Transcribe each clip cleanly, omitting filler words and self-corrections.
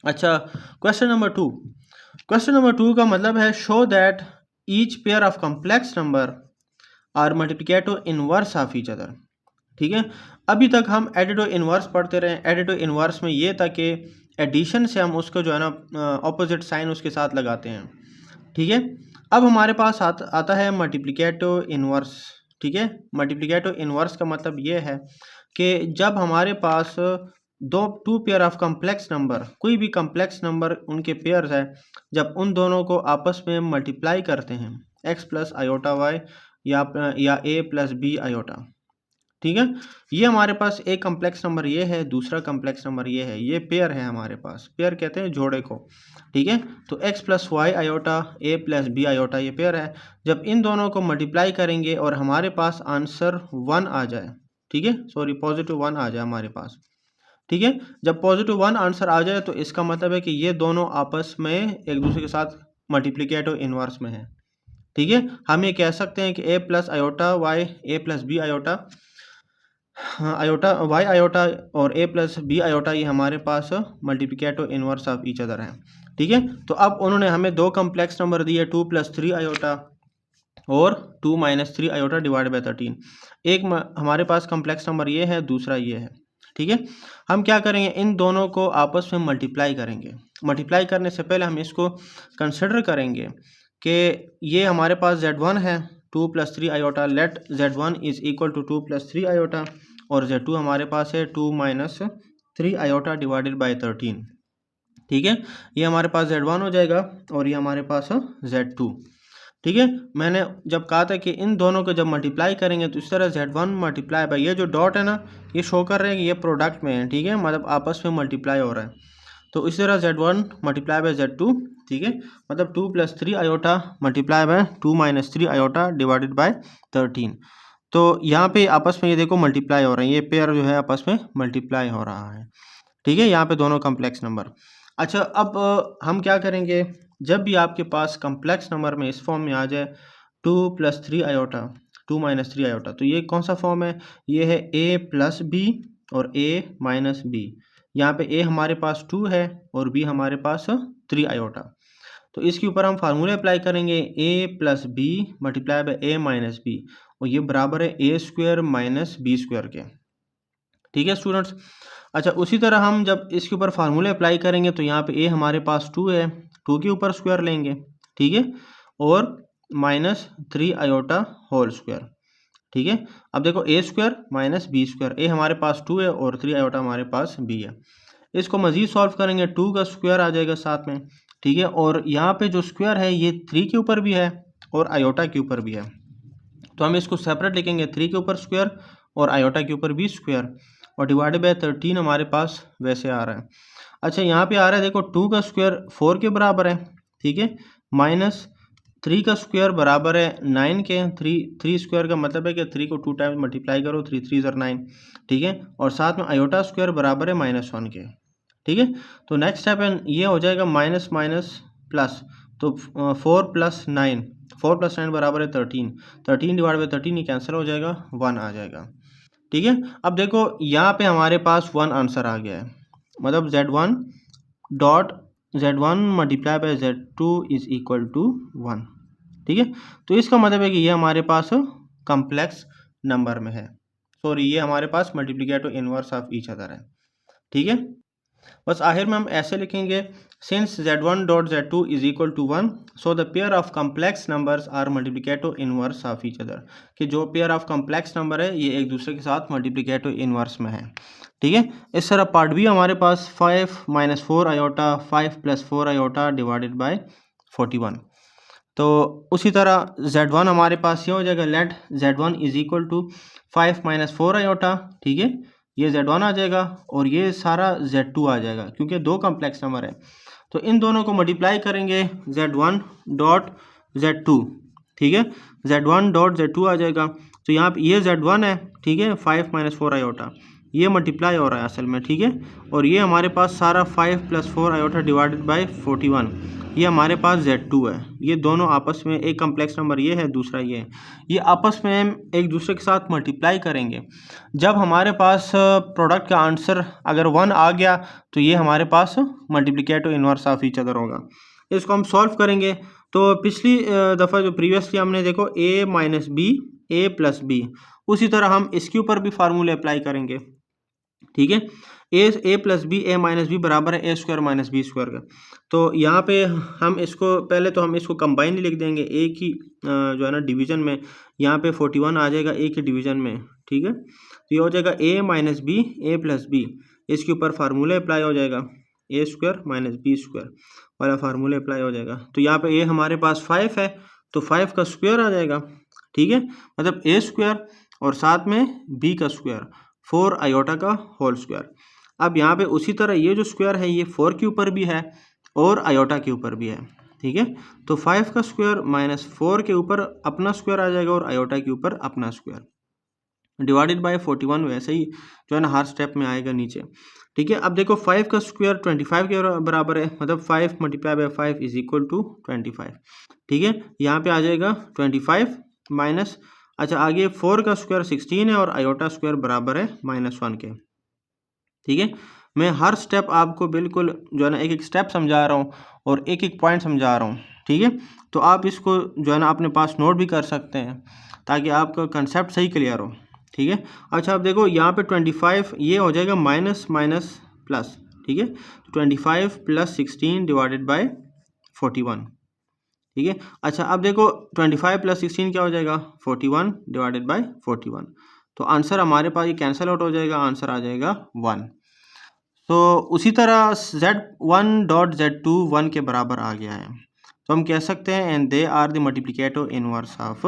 अच्छा, question number 2 का मतलब है show that each pair of complex number are multiplicative inverse of each other. ठीक है, अभी तक हम एडिटिव इनवर्स पढ़ते रहे। एडिटिव इनवर्स में ये था कि एडिशन से हम उसको जो है ना ऑपोजिट साइन उसके साथ लगाते हैं। ठीक है, अब हमारे पास आता है मल्टीप्लिकेटिव इनवर्स। ठीक है, मल्टीप्लिकेटिव इनवर्स का मतलब ये है कि जब हमारे पास two pair of complex number, कोई भी कम्प्लेक्स नंबर उनके पेयर्स है, जब उन दोनों को आपस में मल्टीप्लाई करते हैं x प्लस आयोटा वाई या a प्लस बी आयोटा। ठीक है, ये हमारे पास एक कम्प्लेक्स नंबर ये है, दूसरा कम्प्लेक्स नंबर ये है, ये पेयर है हमारे पास। पेयर कहते हैं जोड़े को। ठीक है, तो x plus y iota a plus B iota ये पेयर है। जब इन दोनों को मल्टीप्लाई करेंगे और हमारे पास आंसर 1 आ जाए, ठीक है, सॉरी पॉजिटिव 1 आ जाए हमारे पास। ठीक है, जब पॉजिटिव 1 आंसर आ जाए तो इसका मतलब है कि ये दोनों आपस में एक दूसरे के साथ मल्टीप्लिकेटिव इनवर्स में है। ठीक है, हम ये कह सकते हैं कि a plus iota y a plus B iota, हाँ, आयोटा वाई आयोटा और a प्लस बी आयोटा ये हमारे पास multiplicative inverse of each other है। ठीक है, तो अब उन्होंने हमें दो कम्प्लेक्स नंबर दिए 2 प्लस 3 आयोटा और 2 माइनस 3 आयोटा डिवाइड बाई 13। एक हमारे पास कम्प्लेक्स नंबर ये है, दूसरा ये है। ठीक है, हम क्या करेंगे, इन दोनों को आपस में मल्टीप्लाई करेंगे। मल्टीप्लाई करने से पहले हम इसको कंसिडर करेंगे कि ये हमारे पास z1 है 2 plus 3 iota, let z1 is equal to 2 plus 3 iota, और z2 हमारे पास है 2 माइनस 3 आयोटा डिवाइडेड बाई 13। ठीक है, ये हमारे पास z1 हो जाएगा और ये हमारे पास z2। ठीक है, मैंने जब कहा था कि इन दोनों को जब मल्टीप्लाई करेंगे तो इस तरह z1 मल्टीप्लाई बाई, ये जो डॉट है ना ये शो कर रहे हैं कि ये प्रोडक्ट में है। ठीक है, मतलब आपस में मल्टीप्लाई हो रहा है। तो इस तरह z1 मल्टीप्लाई बाई z2। ठीक है, मतलब 2 plus 3 iota multiply by 2 minus 3 iota divided by 13। तो यहाँ पे आपस में ये देखो मल्टीप्लाई हो रहे हैं, ये पेयर जो है आपस में मल्टीप्लाई हो रहा है। ठीक है, यहाँ पे दोनों कम्प्लेक्स नंबर। अच्छा, अब हम क्या करेंगे, जब भी आपके पास कम्प्लेक्स नंबर में इस फॉर्म में आ जाए 2 प्लस 3 आयोटा 2 माइनस 3 आयोटा, तो ये कौन सा फॉर्म है, ये है a प्लस बी और a माइनस बी। यहाँ पे a हमारे पास 2 है और b हमारे पास 3 आयोटा। तो इसके ऊपर हम फार्मूले अप्लाई करेंगे, a plus b multiply by a minus b, और ये बराबर है a square minus b square के। ठीक है स्टूडेंट्स, अच्छा उसी तरह हम जब इसके ऊपर फार्मूले अप्लाई करेंगे तो यहाँ पे a हमारे पास 2 है, 2 के ऊपर स्क्वायर लेंगे। ठीक है, और माइनस 3 आयोटा होल स्क्वायर। ठीक है, अब देखो a square minus b square, a हमारे पास 2 है और 3 आयोटा हमारे पास b है। इसको मज़ीद सॉल्व करेंगे, 2 का स्क्वायर आ जाएगा साथ में। ठीक है, और यहाँ पे जो स्क्वायर है ये 3 के ऊपर भी है और आयोटा के ऊपर भी है, तो हम इसको सेपरेट लिखेंगे, 3 के ऊपर स्क्वायर और आयोटा के ऊपर भी स्क्वायर, और डिवाइड बाय 13 हमारे पास वैसे आ रहा है। अच्छा, यहाँ पे आ रहा है देखो 2 का स्क्वायर 4 के बराबर है। ठीक है, माइनस 3 का स्क्वायर बराबर है 9 के। 3 स्क्वायर का मतलब है कि 3 को 2 टाइम्स मल्टीप्लाई करो, 3 3 ज़र 9। ठीक है, और साथ में आयोटा स्क्वायर बराबर है -1 के। ठीक है, तो नेक्स्ट स्टेप है ये हो जाएगा माइनस माइनस प्लस, तो 4 प्लस 9 बराबर है 13। 13 डिवाइड बाई 13 ये कैंसिल हो जाएगा, 1 आ जाएगा। ठीक है, अब देखो यहाँ पे हमारे पास 1 आंसर आ गया है, मतलब z1 dot z1 multiply by z2 is equal to 1। ठीक है, तो इसका मतलब है कि ये हमारे पास कम्प्लेक्स नंबर में है, सॉरी ये हमारे पास multiplicative inverse of each other है। ठीक है, बस आखिर में हम ऐसे लिखेंगे, since z1 dot z2 is equal to 1 so the pair of complex numbers are multiplicative inverse of each other, कि जो पेयर ऑफ कम्प्लेक्स नंबर है ये एक दूसरे के साथ मल्टीप्लिकेटिव इनवर्स में है। ठीक है, इस तरह पार्ट बी हमारे पास 5 minus 4 iota 5 plus 4 iota divided by 41। तो उसी तरह z1 हमारे पास ये हो जाएगा, let z1 is equal to 5 minus 4 iota. ठीक है, ये z1 आ जाएगा और ये सारा z2 आ जाएगा, क्योंकि दो कम्प्लेक्स नंबर है। तो इन दोनों को मल्टीप्लाई करेंगे, z1 डॉट z2। ठीक है, z1 डॉट z2 आ जाएगा, तो यहाँ पे ये z1 है। ठीक है, 5 माइनस 4 आयोटा, ये मल्टीप्लाई हो रहा है असल में, ठीक है। और ये हमारे पास सारा 5 + 4 आयोटा डिवाइडेड बाई 41, ये हमारे पास Z2 है। ये दोनों आपस में, एक कम्प्लेक्स नंबर ये है, दूसरा ये है, ये आपस में एक दूसरे के साथ मल्टीप्लाई करेंगे। जब हमारे पास प्रोडक्ट का आंसर अगर 1 आ गया तो ये हमारे पास multiplicative inverse of each other होगा। इसको हम सॉल्व करेंगे। तो पिछली दफ़ा जो प्रीवियसली हमने देखो a - b a + b, उसी तरह हम इसके ऊपर भी फार्मूले अप्लाई करेंगे, ठीक है। a + b a - b बराबर है a² - b² का। तो यहाँ पे हम इसको पहले तो हम इसको कंबाइन लिख देंगे, a की जो है ना डिवीज़न में, यहाँ पे 41 आ जाएगा a के डिवीज़न में, ठीक है। तो ये हो जाएगा a - b a + b, इसके ऊपर फार्मूला अप्लाई हो जाएगा, a² - b² वाला फार्मूला अप्लाई हो जाएगा। तो यहाँ पे a हमारे पास 5 है, तो 5 का स्क्वायर आ जाएगा, ठीक है। मतलब a² और साथ में b का स्क्वायर, 4 आयोटा का होल स्क्वायर। अब यहाँ पे उसी तरह ये जो स्क्वायर है ये 4 के ऊपर भी है और आयोटा के ऊपर भी है, ठीक है। तो 5 का स्क्वायर माइनस 4 के ऊपर अपना स्क्वायर आ जाएगा और आयोटा के ऊपर अपना स्क्वायर, डिवाइडेड बाय 41 वैसे ही जो है ना हर स्टेप में आएगा नीचे, ठीक है। अब देखो 5 का स्क्वायर 25 के बराबर है, मतलब 5 × 5 = 25, ठीक है। यहाँ पे आ जाएगा 25 माइनस, अच्छा आगे 4 का स्क्वायर 16 है और आयोटा स्क्वायर बराबर है -1 के, ठीक है। मैं हर स्टेप आपको बिल्कुल जो है ना एक एक स्टेप समझा रहा हूँ और एक एक पॉइंट समझा रहा हूँ, ठीक है। तो आप इसको जो है ना अपने पास नोट भी कर सकते हैं ताकि आपका कंसेप्ट सही क्लियर हो, ठीक है। अच्छा अब देखो यहाँ पे 25 ये हो जाएगा माइनस माइनस प्लस, ठीक है। 25 + 16 डिवाइडेड बाय 41, ठीक है। अच्छा अब देखो 25 + 16 क्या हो जाएगा, 41 डिवाइडेड बाय 41। तो आंसर हमारे पास ये कैंसिल आउट हो जाएगा, आंसर आ जाएगा 1। तो उसी तरह Z1.Z2 1 के बराबर आ गया है, तो हम कह सकते हैं and they are the multiplicative inverse of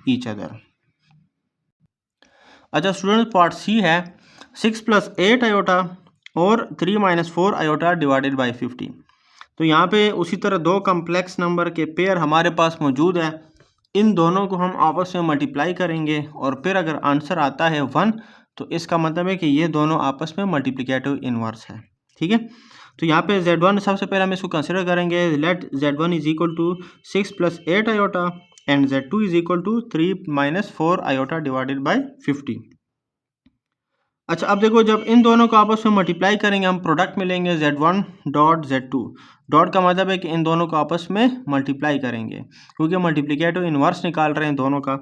each other. अच्छा स्टूडेंट पार्ट सी है 6 + 8 आयोटा और 3 - 4 आयोटा डिवाइडेड बाई 50। तो यहाँ पे उसी तरह दो कम्प्लेक्स नंबर के पेयर हमारे पास मौजूद है, इन दोनों को हम आपस में मल्टीप्लाई करेंगे और फिर अगर आंसर आता है 1 तो इसका मतलब है कि ये दोनों आपस में मल्टीप्लिकेटिव इनवर्स है, ठीक है। तो यहाँ पे Z1 सबसे पहले हम इसको कंसिडर करेंगे, let Z1 = 6 + 8 iota and Z2 = 3 - 4 iota divided by 50। अच्छा अब देखो जब इन दोनों को आपस में मल्टीप्लाई करेंगे हम प्रोडक्ट में लेंगे Z1.Z2, डॉट का मतलब है कि इन दोनों को आपस में मल्टीप्लाई करेंगे क्योंकि मल्टीप्लिकेटिव इनवर्स निकाल रहे हैं दोनों का,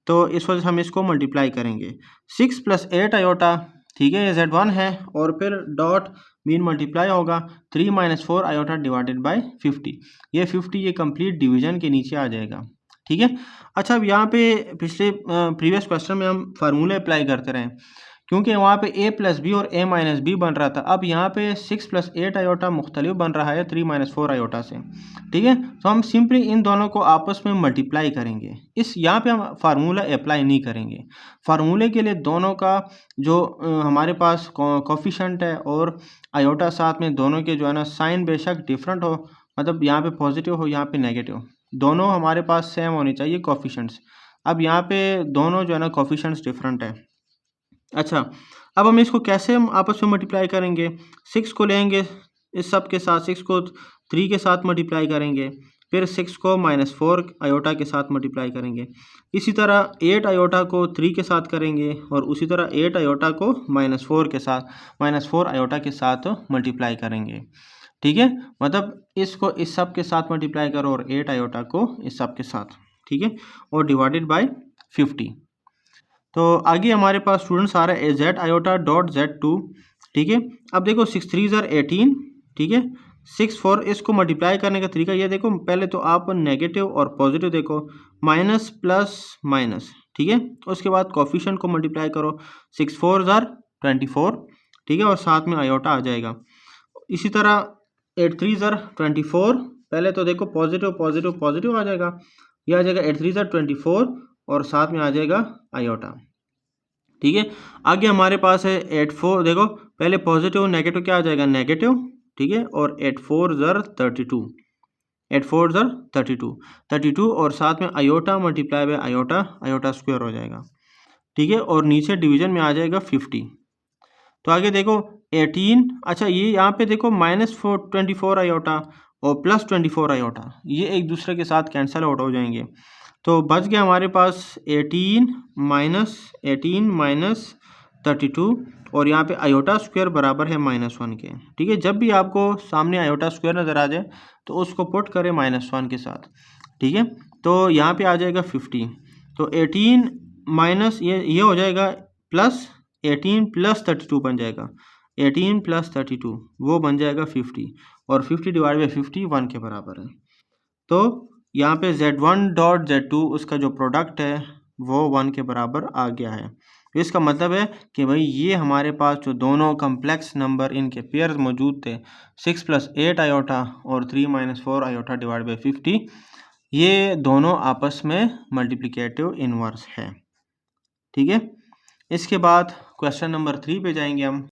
तो इस वजह से हम इसको मल्टीप्लाई करेंगे। 6 + 8 आयोटा, ठीक है, ये Z1 है और फिर डॉट मीन मल्टीप्लाई होगा 3 - 4 आयोटा डिवाइडेड बाई 50, ये 50 ये कंप्लीट डिवीजन के नीचे आ जाएगा, ठीक है। अच्छा अब यहाँ पे पिछले प्रीवियस क्वेश्चन में हम फार्मूले अप्लाई करते रहे क्योंकि वहाँ पे a + b और a - b बन रहा था, अब यहाँ पे 6 + 8 आयोटा मुख्तलिफ बन रहा है 3 - 4 आयोटा से, ठीक है। तो हम सिंपली इन दोनों को आपस में मल्टीप्लाई करेंगे, इस यहाँ पे हम फार्मूला अप्लाई नहीं करेंगे। फार्मूले के लिए दोनों का जो हमारे पास कोफिशेंट है और आयोटा साथ में दोनों के जो है ना साइन बेशक डिफरेंट हो, मतलब यहाँ पे पॉजिटिव हो यहाँ पे नेगेटिव, दोनों हमारे पास सेम होनी चाहिए कोफिशेंट्स। अब यहाँ पे दोनों जो है ना कोफिशेंट्स डिफरेंट है। अच्छा अब हम इसको कैसे हम आपस में मल्टीप्लाई करेंगे, 6 को लेंगे इस सब के साथ, 6 को 3 के साथ मल्टीप्लाई करेंगे, फिर 6 को -4 आयोटा के साथ मल्टीप्लाई करेंगे, इसी तरह 8 आयोटा को 3 के साथ करेंगे और उसी तरह 8 आयोटा को -4 के साथ -4 आयोटा के साथ मल्टीप्लाई करेंगे, ठीक है। मतलब इसको इस सब के साथ मल्टीप्लाई करो और 8 आयोटा को इस सब के साथ, ठीक है, और डिवाइडेड बाय 50। तो आगे हमारे पास स्टूडेंट्स आ रहा है Z आयोटा डॉट Z2, ठीक है। अब देखो 6 3 ज़ार 18, ठीक है, 6 4 इसको मल्टीप्लाई करने का तरीका ये देखो, पहले तो आप नेगेटिव और पॉजिटिव देखो, माइनस प्लस माइनस, ठीक है, उसके बाद कोफिशिएंट को मल्टीप्लाई करो, 6 4 ज़ार 24, ठीक है, और साथ में आयोटा आ जाएगा। इसी तरह 8 3 ज़ार 24, पहले तो देखो पॉजिटिव पॉजिटिव पॉजिटिव आ जाएगा, यह आ जाएगा 8 3 ज़ार 24 और साथ में आ जाएगा आयोटा, ठीक है। आगे हमारे पास है 8 4, देखो पहले पॉजिटिव नेगेटिव क्या आ जाएगा, नेगेटिव, ठीक है, और 8 4 ज़ार 32, 8 4 ज़ार 32 और साथ में iota multiply by iota, iota square हो जाएगा, ठीक है, और नीचे डिवीजन में आ जाएगा 50। तो आगे देखो 18, अच्छा ये यहाँ पे देखो -24 आयोटा और +24 आयोटा, ये एक दूसरे के साथ कैंसिल आउट हो जाएंगे। तो बच गया हमारे पास 18 माइनस 32 और यहाँ पे आयोटा स्क्वायर बराबर है -1 के। ठीक है, जब भी आपको सामने आयोटा स्क्वायर नज़र आ जाए तो उसको पुट करें -1 के साथ। ठीक है, तो यहाँ पे आ जाएगा 50, तो 18 माइनस ये हो जाएगा प्लस 18 + 32 बन जाएगा, 18 + 32 वो बन जाएगा 50 और 50 डिवाइड बाई 50 1 के बराबर है। तो यहाँ पे Z1 डॉट Z2 उसका जो प्रोडक्ट है वो 1 के बराबर आ गया है। तो इसका मतलब है कि भाई ये हमारे पास जो दोनों कम्प्लेक्स नंबर इनके पेयर्स मौजूद थे 6 + 8 आयोटा और 3 - 4 आयोटा डिवाइड बाई 50, ये दोनों आपस में मल्टीप्लिकेटिव इनवर्स है। ठीक है, इसके बाद क्वेश्चन नंबर 3 पे जाएंगे हम।